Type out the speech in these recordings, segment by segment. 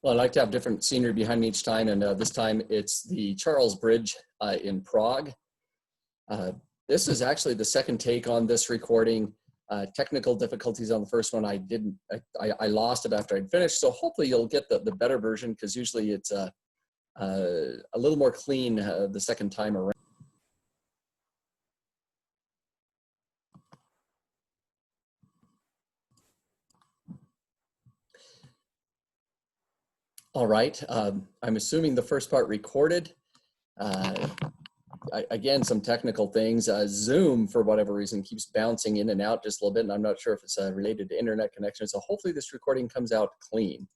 Well, I like to have different scenery behind me each time, and this time it's the Charles Bridge in Prague. Uh, this is actually the second take on this recording. Technical difficulties on the first one, I lost it after I'd finished, so hopefully you'll get the better version, because usually it's a little more clean the second time around. All right, I'm assuming the first part recorded. Again, some technical things. Zoom, for whatever reason, keeps bouncing in and out just a little bit, and I'm not sure if it's related to internet connection. So hopefully this recording comes out clean.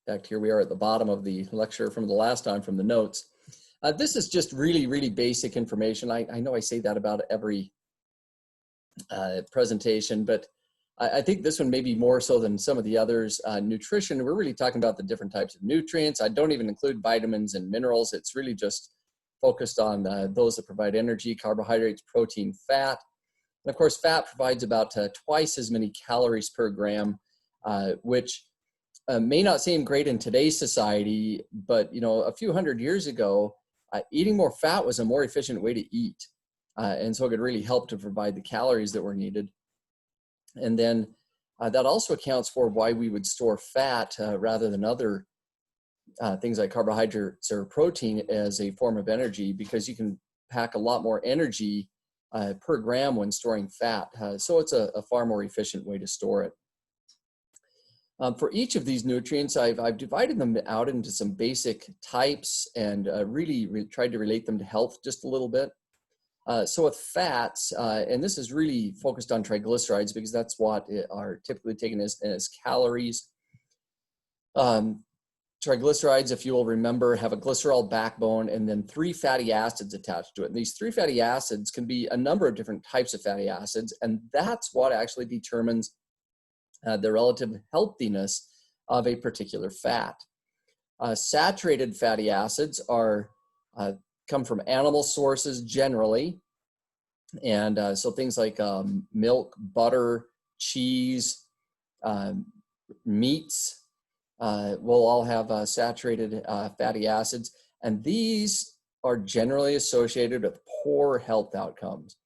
In fact, here we are at the bottom of the lecture from the last time from the notes. This is just really, really basic information. I know I say that about every presentation, but I think this one may be more so than some of the others. Nutrition, we're really talking about the different types of nutrients. I don't even include vitamins and minerals. It's really just focused on those that provide energy, carbohydrates, protein, fat. And of course, fat provides about twice as many calories per gram, which may not seem great in today's society, but a few hundred years ago, eating more fat was a more efficient way to eat. And so it could really help to provide the calories that were needed. And then that also accounts for why we would store fat rather than other things like carbohydrates or protein as a form of energy, because you can pack a lot more energy per gram when storing fat. So it's a far more efficient way to store it. For each of these nutrients, I've divided them out into some basic types and really tried to relate them to health just a little bit. So with fats, and this is really focused on triglycerides because that's what are typically taken as calories. Triglycerides, if you will remember, have a glycerol backbone and then 3 fatty acids attached to it. And these 3 fatty acids can be a number of different types of fatty acids, and that's what actually determines the relative healthiness of a particular fat. Saturated fatty acids are come from animal sources generally. And so things like milk, butter, cheese, meats will all have saturated fatty acids. And these are generally associated with poor health outcomes.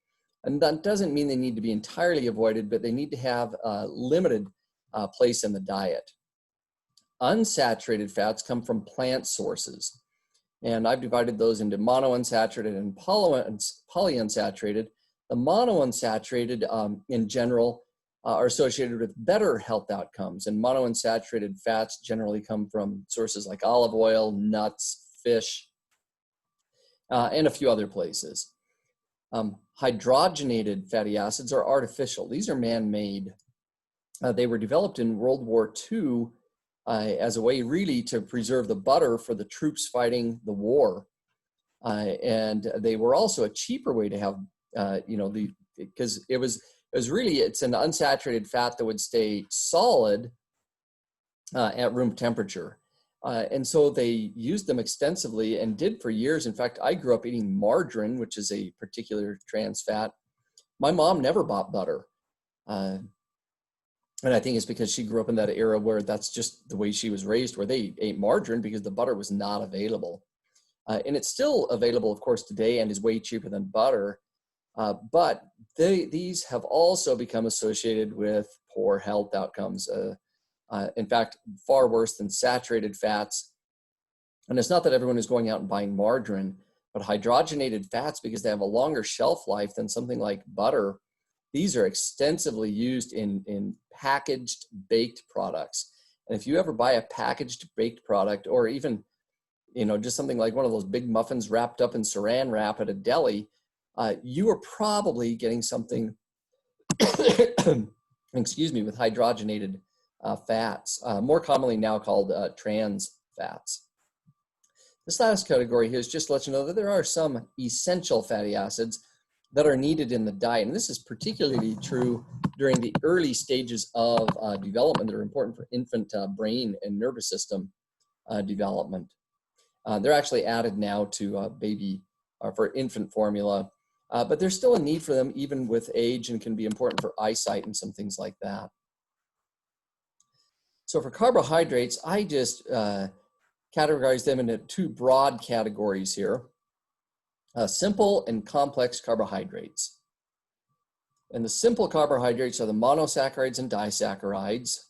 And that doesn't mean they need to be entirely avoided, but they need to have a limited place in the diet. Unsaturated fats come from plant sources. And I've divided those into monounsaturated and polyunsaturated. The monounsaturated in general are associated with better health outcomes. And monounsaturated fats generally come from sources like olive oil, nuts, fish, and a few other places. Hydrogenated fatty acids are artificial. These are man-made. They were developed in World War II as a way really to preserve the butter for the troops fighting the war. And they were also a cheaper way to have, because it's an unsaturated fat that would stay solid at room temperature. And so they used them extensively and did for years. In fact, I grew up eating margarine, which is a particular trans fat. My mom never bought butter. And I think it's because she grew up in that era where that's just the way she was raised, where they ate margarine because the butter was not available. And it's still available, of course, today and is way cheaper than butter. But these have also become associated with poor health outcomes. In fact, far worse than saturated fats. And it's not that everyone is going out and buying margarine, but hydrogenated fats, because they have a longer shelf life than something like butter, these are extensively used in packaged baked products. And if you ever buy a packaged baked product, or even, just something like one of those big muffins wrapped up in saran wrap at a deli, you are probably getting something, excuse me, with hydrogenated fats, more commonly now called trans fats. This last category here is just to let you know that there are some essential fatty acids that are needed in the diet. And this is particularly true during the early stages of development that are important for infant brain and nervous system development. They're actually added now to baby, for infant formula. But there's still a need for them even with age and can be important for eyesight and some things like that. So for carbohydrates, I just categorize them into two broad categories here. Simple and complex carbohydrates. And the simple carbohydrates are the monosaccharides and disaccharides.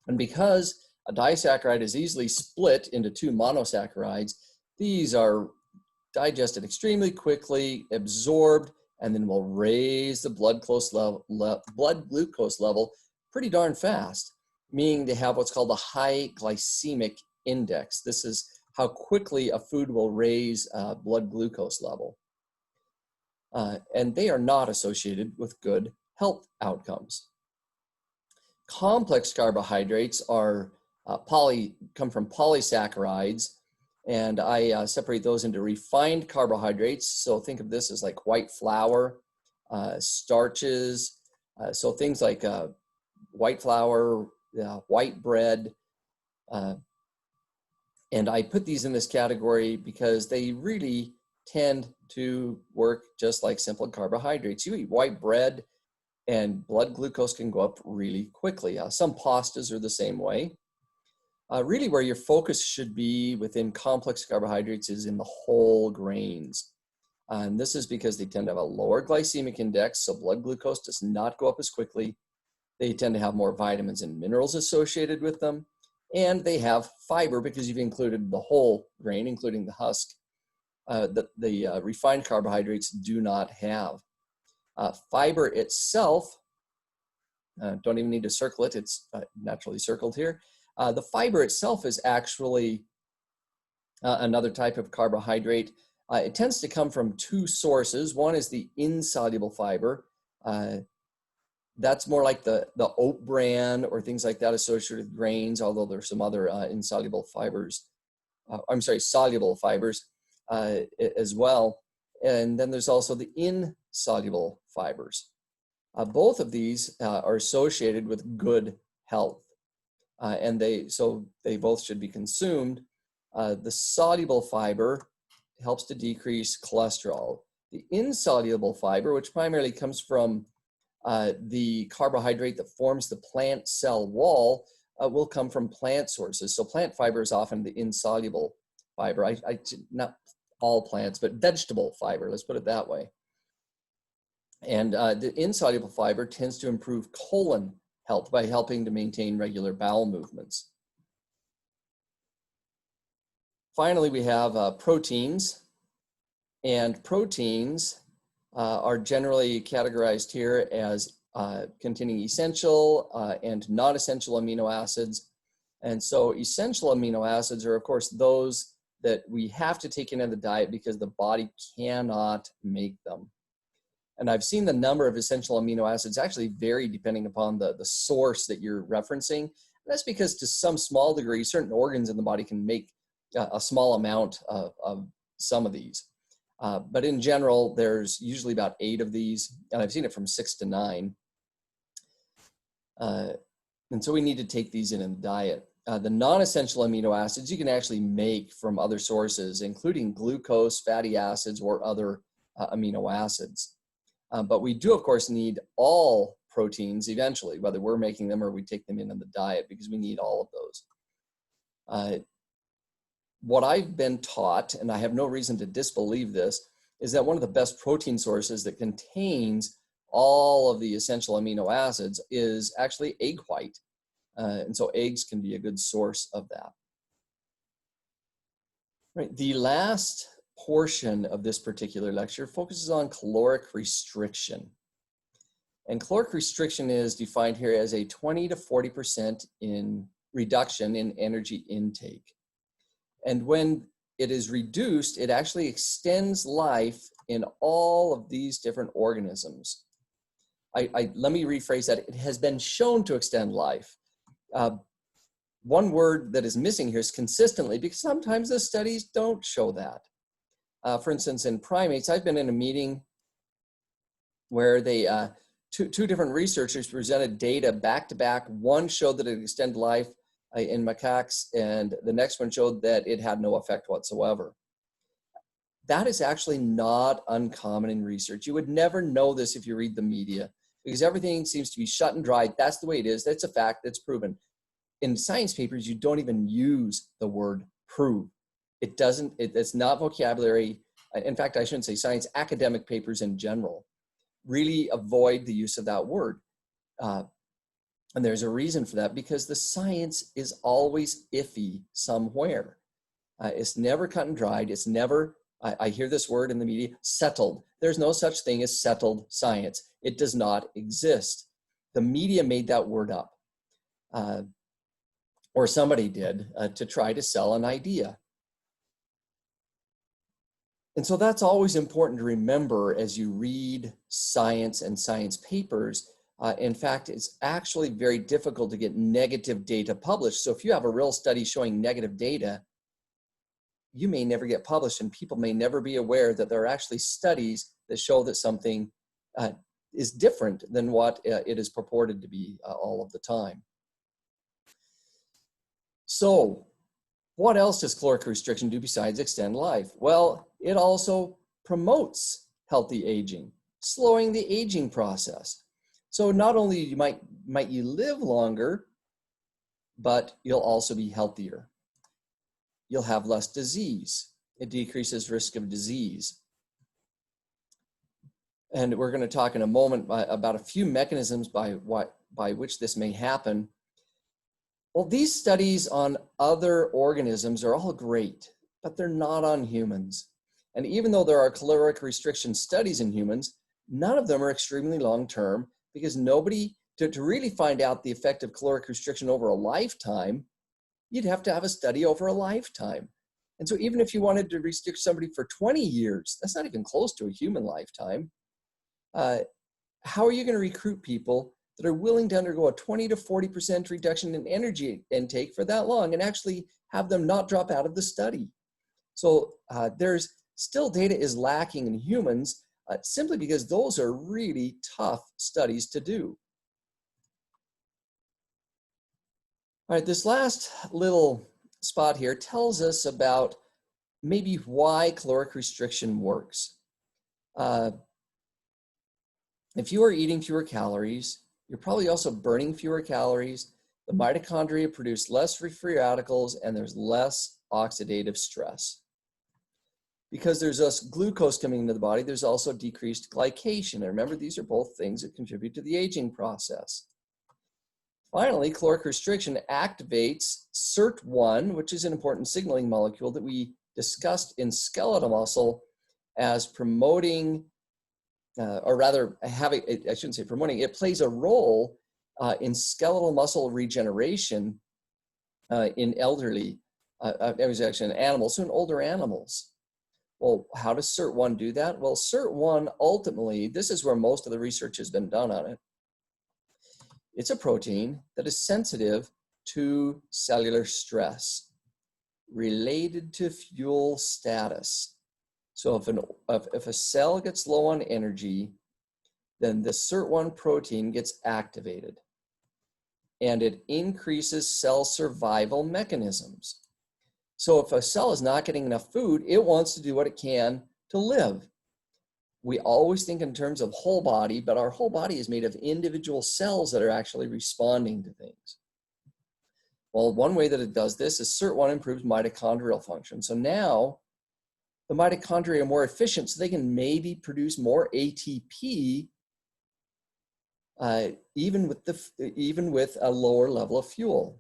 And because a disaccharide is easily split into two monosaccharides, these are digested extremely quickly, absorbed, and then will raise the blood glucose level pretty darn fast, meaning they have what's called a high glycemic index. This is how quickly a food will raise blood glucose level. And they are not associated with good health outcomes. Complex carbohydrates are come from polysaccharides, and I separate those into refined carbohydrates. So think of this as like white flour, starches, so things like white flour, white bread, and I put these in this category because they really tend to work just like simple carbohydrates. You eat white bread and blood glucose can go up really quickly. Some pastas are the same way. Really where your focus should be within complex carbohydrates is in the whole grains. And this is because they tend to have a lower glycemic index, so blood glucose does not go up as quickly. They tend to have more vitamins and minerals associated with them. And they have fiber because you've included the whole grain, including the husk, that the refined carbohydrates do not have. Fiber itself, don't even need to circle it, it's naturally circled here. The fiber itself is actually another type of carbohydrate. It tends to come from two sources. One is the insoluble fiber. That's more like the oat bran or things like that associated with grains, although there's some other insoluble fibers, soluble fibers as well. And then there's also the insoluble fibers. Both of these are associated with good health. And they both should be consumed. The soluble fiber helps to decrease cholesterol. The insoluble fiber, which primarily comes from the carbohydrate that forms the plant cell wall, will come from plant sources. So plant fiber is often the insoluble fiber. Not all plants, but vegetable fiber, let's put it that way. And the insoluble fiber tends to improve colon health by helping to maintain regular bowel movements. Finally, we have proteins. And proteins are generally categorized here as containing essential and non-essential amino acids. And so essential amino acids are, of course, those that we have to take into the diet because the body cannot make them. And I've seen the number of essential amino acids actually vary depending upon the source that you're referencing. And that's because to some small degree, certain organs in the body can make a small amount of some of these. But in general, there's usually about 8 of these, and I've seen it from 6 to 9. And so we need to take these in the diet. The non-essential amino acids you can actually make from other sources, including glucose, fatty acids, or other amino acids. But we do, of course, need all proteins eventually, whether we're making them or we take them in the diet, because we need all of those. What I've been taught, and I have no reason to disbelieve this, is that one of the best protein sources that contains all of the essential amino acids is actually egg white. And so eggs can be a good source of that. Right. The last portion of this particular lecture focuses on caloric restriction. And caloric restriction is defined here as a 20 to 40% in reduction in energy intake. And when it is reduced, it actually extends life in all of these different organisms. Let me rephrase that. It has been shown to extend life. One word that is missing here is consistently, because sometimes the studies don't show that. For instance, in primates, I've been in a meeting where they two different researchers presented data back to back. One showed that it extended life in macaques, and the next one showed that it had no effect whatsoever. that is actually not uncommon in research. You would never know this if you read the media, because everything seems to be shut and dried. That's the way it is. That's a fact. That's proven. In science papers, you don't even use the word prove. It doesn't, it's not vocabulary. In fact, I shouldn't say science, academic papers in general really avoid the use of that word. And there's a reason for that, because the science is always iffy somewhere. It's never cut and dried. It's never, I hear this word in the media, settled. There's no such thing as settled science. It does not exist. The media made that word up, or somebody did, to try to sell an idea. And so that's always important to remember as you read science and science papers. In fact, it's actually very difficult to get negative data published. So if you have a real study showing negative data, you may never get published, and people may never be aware that there are actually studies that show that something is different than what it is purported to be all of the time. So what else does caloric restriction do besides extend life? Well, it also promotes healthy aging, slowing the aging process. So not only might you live longer, but you'll also be healthier. You'll have less disease. It decreases risk of disease. And we're going to talk in a moment about a few mechanisms by which this may happen. Well, these studies on other organisms are all great, but they're not on humans. And even though there are caloric restriction studies in humans, none of them are extremely long-term, because nobody, to really find out the effect of caloric restriction over a lifetime, you'd have to have a study over a lifetime. And so even if you wanted to restrict somebody for 20 years, that's not even close to a human lifetime. How are you going to recruit people that are willing to undergo a 20 to 40% reduction in energy intake for that long and actually have them not drop out of the study? So there's still data is lacking in humans, simply because those are really tough studies to do. All right, this last little spot here tells us about maybe why caloric restriction works. If you are eating fewer calories, you're probably also burning fewer calories. The mitochondria produce less free radicals, and there's less oxidative stress. Because there's less glucose coming into the body, there's also decreased glycation. And remember, these are both things that contribute to the aging process. Finally, caloric restriction activates SIRT1, which is an important signaling molecule that we discussed in skeletal muscle as promoting, or rather having, I shouldn't say promoting, it plays a role in skeletal muscle regeneration in elderly, it was actually in animals, so in older animals. Well, how does SIRT1 do that? Well, SIRT1 ultimately, this is where most of the research has been done on it. It's a protein that is sensitive to cellular stress related to fuel status. So if a cell gets low on energy, then the SIRT1 protein gets activated, and it increases cell survival mechanisms. So if a cell is not getting enough food, it wants to do what it can to live. We always think in terms of whole body, but our whole body is made of individual cells that are actually responding to things. Well, one way that it does this is SIRT1 improves mitochondrial function. So now the mitochondria are more efficient, so they can maybe produce more ATP even with a lower level of fuel.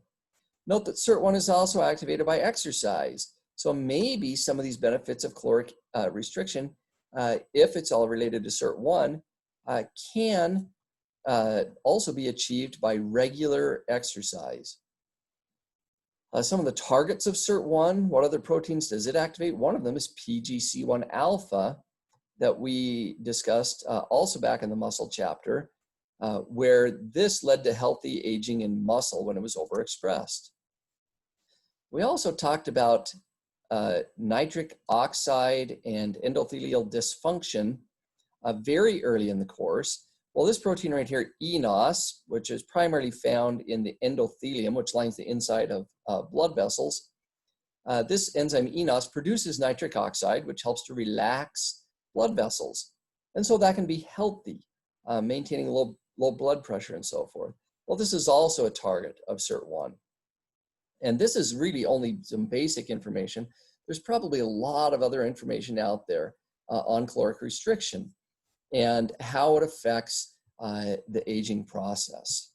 Note that SIRT1 is also activated by exercise. So maybe some of these benefits of caloric restriction, if it's all related to SIRT1, can also be achieved by regular exercise. Some of the targets of SIRT1, what other proteins does it activate? One of them is PGC1 alpha that we discussed also back in the muscle chapter, where this led to healthy aging in muscle when it was overexpressed. We also talked about nitric oxide and endothelial dysfunction very early in the course. Well, this protein right here, eNOS, which is primarily found in the endothelium, which lines the inside of blood vessels, this enzyme eNOS produces nitric oxide, which helps to relax blood vessels. And so that can be healthy, maintaining low blood pressure and so forth. Well, this is also a target of SIRT1. And this is really only some basic information. There's probably a lot of other information out there on caloric restriction and how it affects the aging process.